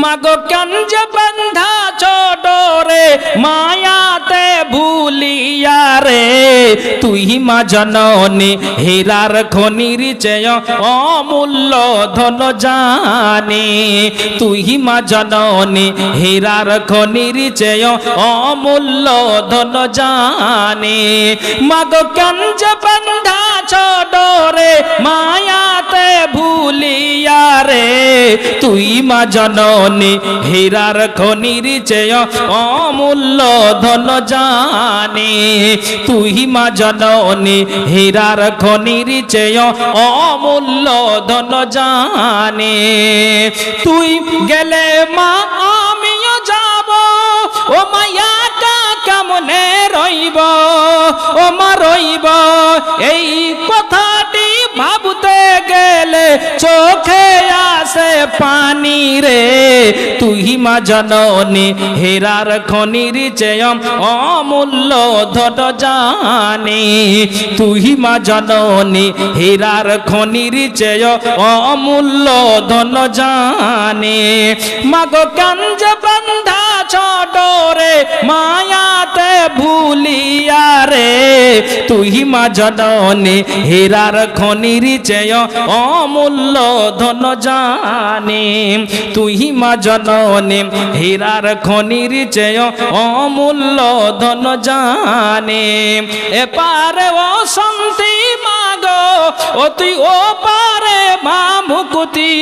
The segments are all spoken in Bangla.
মাগো কেন যে বান্ধা চডরে মায়াতে ভুলিয়া রে তুই মা জননী হীরার খনির চেয়ে অমূল্য ধন জানি তুই মা জননী হীরার খনির চেয়ে অমূল্য ধন জানি মাগো কেন যে বান্ধা চডরে মায়াতে ভুলিয়া রে তুই মা জননী হীরার খনির চেয়ে অমূল্য ধন জানি তুই মা জননী হীরার খনির চেয়ে অমূল্য ধন জানি তুই গেলে মা আমিও যাব ও মায়াটা কেমনে রইব ও মা রইব এই কথাটি ভাবতে গেলে চোখে আসে পানি রে তুই মা জননী হীরার খনির চেয়ে অমূল্য ধন জানি তুই মা জননী হীরার খনির চেয়ে অমূল্য ধন জানি মাগো কেন যে বান্ধা চডরে মায়াতে ভুলিয়া রে তুই মা জননী হীরার খনির চেয়ে অমূল্য ধন জানি তুই মা জননী হীরার খনির চেয়ে অমূল্য ধন জানি এপারে ও শান্তি মাগো ও তুই ও পারে মা মুকুতি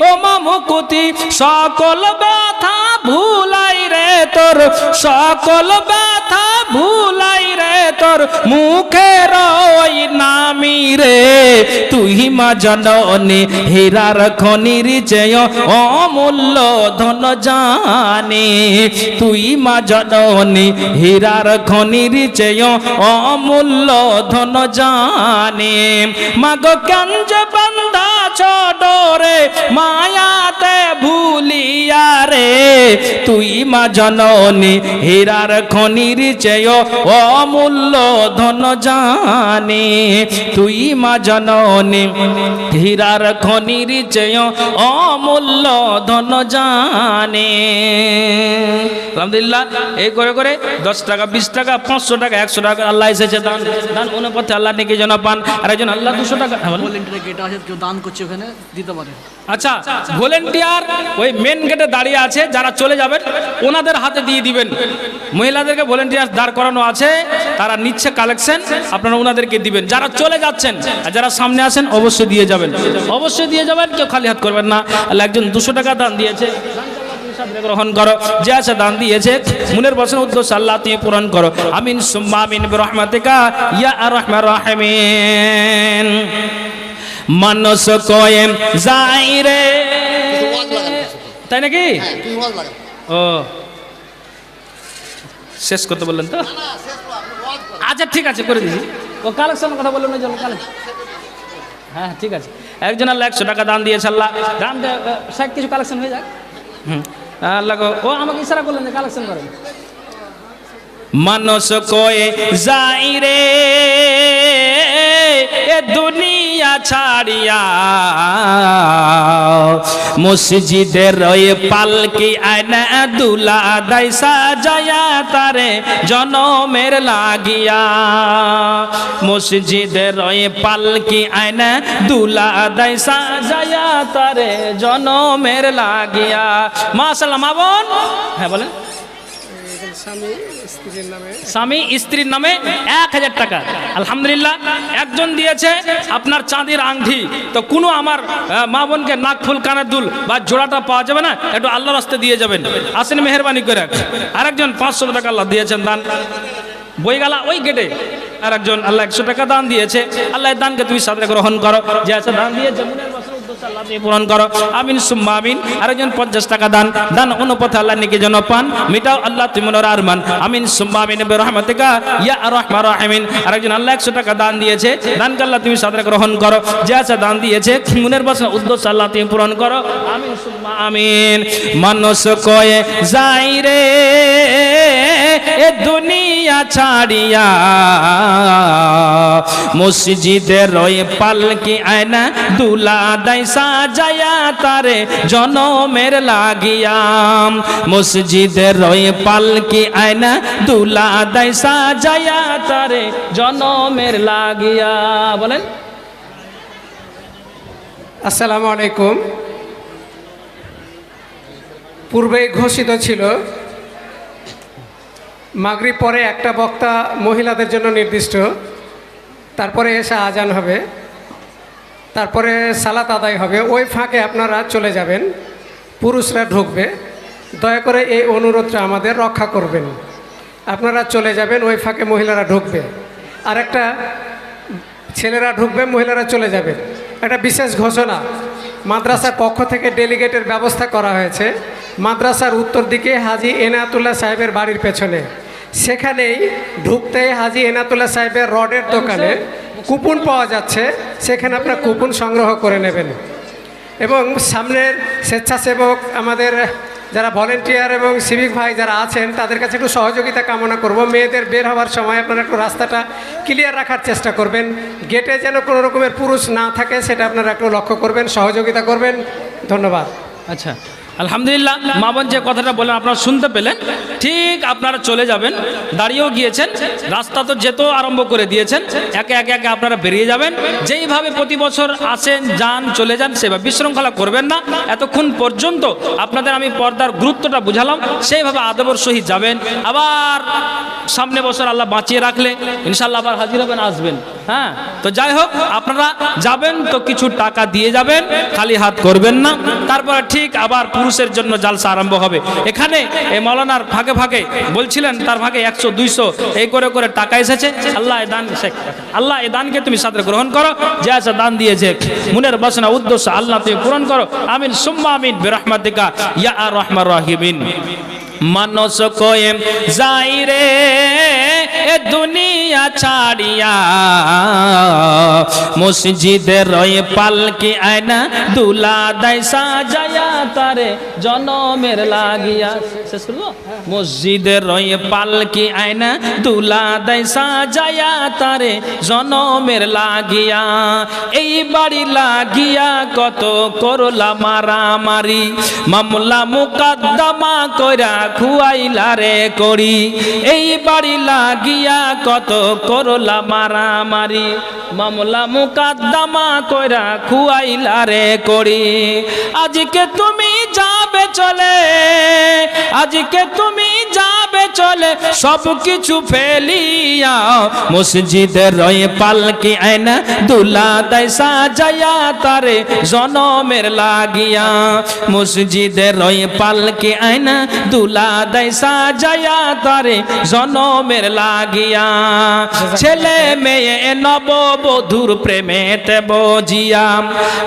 ও মা মুকুতি সকল ব্যথা ভুলাই রে তোর সকল ব্যথা ভুলাই রে তোর মুখের ওই নামি রে তুই মা জননী হীরার খনির চেয়ে অমূল্য ধন জানি তুই মা জননী হীরার খনির চেয়ে অমূল্য ধন জানি মাগো কেন যে বান্ধা চডরে মায়াতে ভুলিয়া রে তুই মা জননী হীরার খনির চেয়ে অমূল্য ধন জানি তুই মা জননী হীরার খনির চেয়ে অমূল্য ধন জানি আলহামদুলিল্লাহ এই করে করে 10 টাকা 20 টাকা 500 টাকা 100 টাকা আল্লাহ এসেছে দান দান অনুপাতে আল্লাহ নেকি যেন পান আর একজন আল্লাহ 200 টাকা ভলেন্টিয়ার গেট আছে কেউ দান করছে ওখানে দিতে পারে আচ্ছা ভলেন্টিয়ার ওই মেন গেটে দাঁড়িয়ে আছে যারা চলে যাবেন ওনাদের হাতে দিয়ে দিবেন মহিলাদেরকে ভলেন্টিয়ার দাঁড় করানো আছে তারা নিচ্ছে কালেকশন আপনারা ওনাদেরকে দিবেন যারা চলে যাচ্ছেন আর যারা সামনে আসেন অবশ্যই দিয়ে যাবেন কেউ খালি হাত করবেন না আল্লাহ একজন 200 টাকা দান দিয়েছে গ্রহণ করো যে আছে দান দিয়েছে মনের বসন উদ্দেশ্য আল্লাহ তুমি পূরণ করো আমিন সুম্মা আমিন বিরহমাতিকা ইয়া আরহামার রাহিমিন মানুষ কয়েম যাই রে তাই নাকি ও শেষ করতে বললেন তো আচ্ছা ঠিক আছে করে দিছি ও কালেকশনের কথা বললেন না চলো কালেকশন হ্যাঁ ঠিক আছে একজন আল্লাহ 100 টাকা দান দিয়েছে আল্লাহ দান সব কিছু কালেকশন হয়ে যাক আল্লাহ ও আমাকে ইশারা করলেন যে কালেকশন করেন মানুষ কয়ে যাই রে এ দুনিয়া ছাড়িয়া মসজিদের রয়ে পালকি আয়না দুলা দাই সাজায়া তারে জনমের লাগিয়া মসজিদের রয়ে পালকি আয়না দুলা দাই সাজায়া তারে জনমের লাগিয়া মাশাআল্লাহ মা বোন হ্যাঁ বলেন স্বামী স্ত্রীর নামে 1000 টাকা আলহামদুলিল্লাহ একজন দিয়েছে আপনার চাঁদির আংটি তো কোনো আমার মা বোনকে নাক ফুল কানের দুল বা জোড়াটা পাওয়া যাবে না একটু আল্লাহর রাস্তায় দিয়ে যাবেন আসেন মেহেরবানি করে আরেকজন 500 টাকা আল্লাহ দিয়েছেন দান বইগালা ওই গেটে আরেকজন আল্লাহ 100 টাকা দান দিয়েছে আল্লাহ দানকে তুমি সাদরে গ্রহণ করো যে আছে দান দিয়েছে মনের বসন উদ্দেশ্য আল্লাহ তুমি পূরণ করো আমিন সুম্মা আমিন আরেকজন 50 টাকা দান দান অনুপথে আল্লাহ নেকি যেন পান মিটাও আল্লাহ তুমি মনের আরমান আমিন সুম্মা আমিন বিরহমাতিকা ইয়া আরহামার রাহিমিন আরেকজন আল্লাহ 100 টাকা দান দিয়েছে দানকে আল্লাহ তুমি সাদরে গ্রহণ করো যে আছে দান দিয়েছে মনের বসন উদ্দেশ্য আল্লাহ তুমি পূরণ করো আমিন সুম্মা আমিন মানুষ কয়ে যাই রে এ দুনিয়া ছাড়িয়া মসজিদের ওই পালকি আয়না দুলা দাই সাজায়া তারে জনমের লাগিয়া মসজিদের ওই পালকি আয়না দুলা দাই সাজায়া তারে জনমের লাগিয়া। বলেন আসসালামু আলাইকুম। পূর্বেই ঘোষিত ছিল মাগরিব পরে একটা বক্তা মহিলাদের জন্য নির্দিষ্ট, তারপরে এসে আজান হবে, তারপরে সালাত আদায় হবে। ওই ফাঁকে আপনারা চলে যাবেন, পুরুষরা ঢুকবে। দয়া করে এই অনুরোধটা আমাদের রক্ষা করবেন। আপনারা চলে যাবেন, ওই ফাঁকে মহিলারা ঢুকবে। আর একটা ছেলেরা ঢুকবে, মহিলারা চলে যাবে। একটা বিশেষ ঘোষণা, মাদ্রাসার পক্ষ থেকে ডেলিগেটের ব্যবস্থা করা হয়েছে মাদ্রাসার উত্তর দিকে হাজী এনায়েতুল্লাহ সাহেবের বাড়ির পেছনে। সেখানেই ঢুকতেই হাজী এনায়েতুল্লাহ সাহেবের রডের দোকানে কুপন পাওয়া যাচ্ছে, সেখানে আপনারা কুপন সংগ্রহ করে নেবেন। এবং সামনের স্বেচ্ছাসেবক আমাদের যারা ভলেন্টিয়ার এবং সিভিক ভাই যারা আছেন তাদের কাছে একটু সহযোগিতা কামনা করব। মেয়েদের বের হওয়ার সময় আপনারা একটু রাস্তাটা ক্লিয়ার রাখার চেষ্টা করবেন, গেটে যেন কোনো রকমের পুরুষ না থাকে সেটা আপনারা একটু লক্ষ্য করবেন, সহযোগিতা করবেন। ধন্যবাদ। আচ্ছা, আলহামদুলিল্লাহ, মা বোন যে কথাটা বলেন আপনারা শুনতে পেলেন। ঠিক আপনারা চলে যাবেন, দাঁড়িয়েও গিয়েছেন, রাস্তা তো যেতেও আরম্ভ করে দিয়েছেন। একে একে একে আপনারা বেরিয়ে যাবেন। যেইভাবে প্রতি বছর আসেন যান চলে যান সেভাবে বিশৃঙ্খলা করবেন না। এতক্ষণ পর্যন্ত আপনাদের আমি পর্দার গুরুত্বটা বুঝালাম, সেইভাবে আদবের সহিত যাবেন। আবার সামনে বছর আল্লাহ বাঁচিয়ে রাখলে ইনশাল্লাহ আবার হাজির হবেন, আসবেন। হ্যাঁ, তো যাই হোক, আপনারা যাবেন তো কিছু টাকা দিয়ে যাবেন, খালি হাত করবেন না। তারপরে ঠিক আবার পুরুষের জন্য জালসা আরম্ভ হবে। এখানে এই মৌলানার ভাগে ভাগে বলছিলেন, তার ভাগে 100-200 এই করে করে টাকা এসেছে। আল্লাহ এ দান, আল্লাহ এ দানকে তুমি সাথে গ্রহণ করো। যে আছে দান দিয়েছে মনের বাসনা উদ্দেশ্য আল্লাহ তুমি পূরণ করো। আমিন সুম্মা আমিন বিরহমাতিকা ইয়া আর রহমান রাহিমিন। মানুষ কোয়েম যাই রে এ দুনিয়া ছাড়িয়া মসজিদের ওই পালকি আয়না দুলা দাই সাজায়া তারে জনমের লাগিয়া। শেষ করবো? মসজিদের ওই পালকি আয়না দুলা দাই সাজায়া তারে জনমের লাগিয়া। এই বাড়ি লাগিয়া কত করলা মারামারি, মামলা মুকদ্দমা কইরা খুয়াইলা রে করি। এই বাড়ি লাগিয়া কত করলা মারামারি, মামলা মুকদ্দমা কইরা খুয়াইলা রে করি। আজকে তুমি যাবে চলে, আজকে তুমি যাবে চলে সব কিছু ফেলিয়া মসজিদের ওই পালকি আয়না দুলা দাই সাজায়া তারে জনমের লাগিয়া। মসজিদের ওই পালকি আয়না দুলা দাই সাজায়া তারে জনমের লাগিয়া। ছেলে মেয়ে নববধূর প্রেমেতে বজিয়া,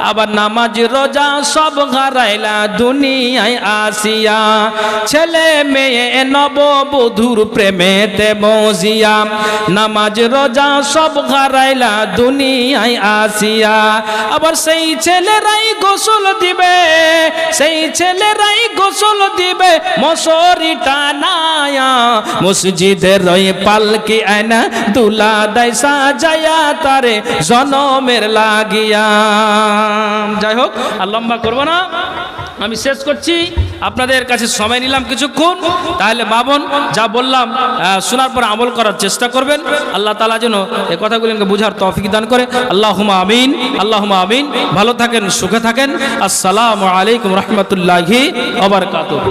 আবার নামাজ রোজা সব হারাইলা দুনিয়ায় আসিয়া। ছেলে মেয়ে নববধূর প্রেমেতে বজিয়া, নামাজ রোজা সব হারাইলা দুনিয়ায় আসিয়া। আবার সেই ছেলেরাই গোসল দিবে, সেই ছেলেরাই গোসল দিবে মশারি টানায়া মসজিদের ওই পালকি আয়না দুলা দাই সাজায়া তারে জনমের লাগিয়া। যাই হোক, আর লম্বা করবো না, আমি শেষ করছি। আপনাদের কাছে সময় নিলাম কিছুক্ষণ, তাহলে বাবন যা বললাম শোনার পর আমল করার চেষ্টা করবেন। আল্লাহ তাআলা যেন এই কথাগুলিকে বুঝার তৌফিক দান করে। আল্লাহুম্মা আমিন, আল্লাহুম্মা আমিন। ভালো থাকেন, সুখে থাকেন। আসসালামু আলাইকুম রহমতুল্লাহি ওয়া বারাকাতুহু।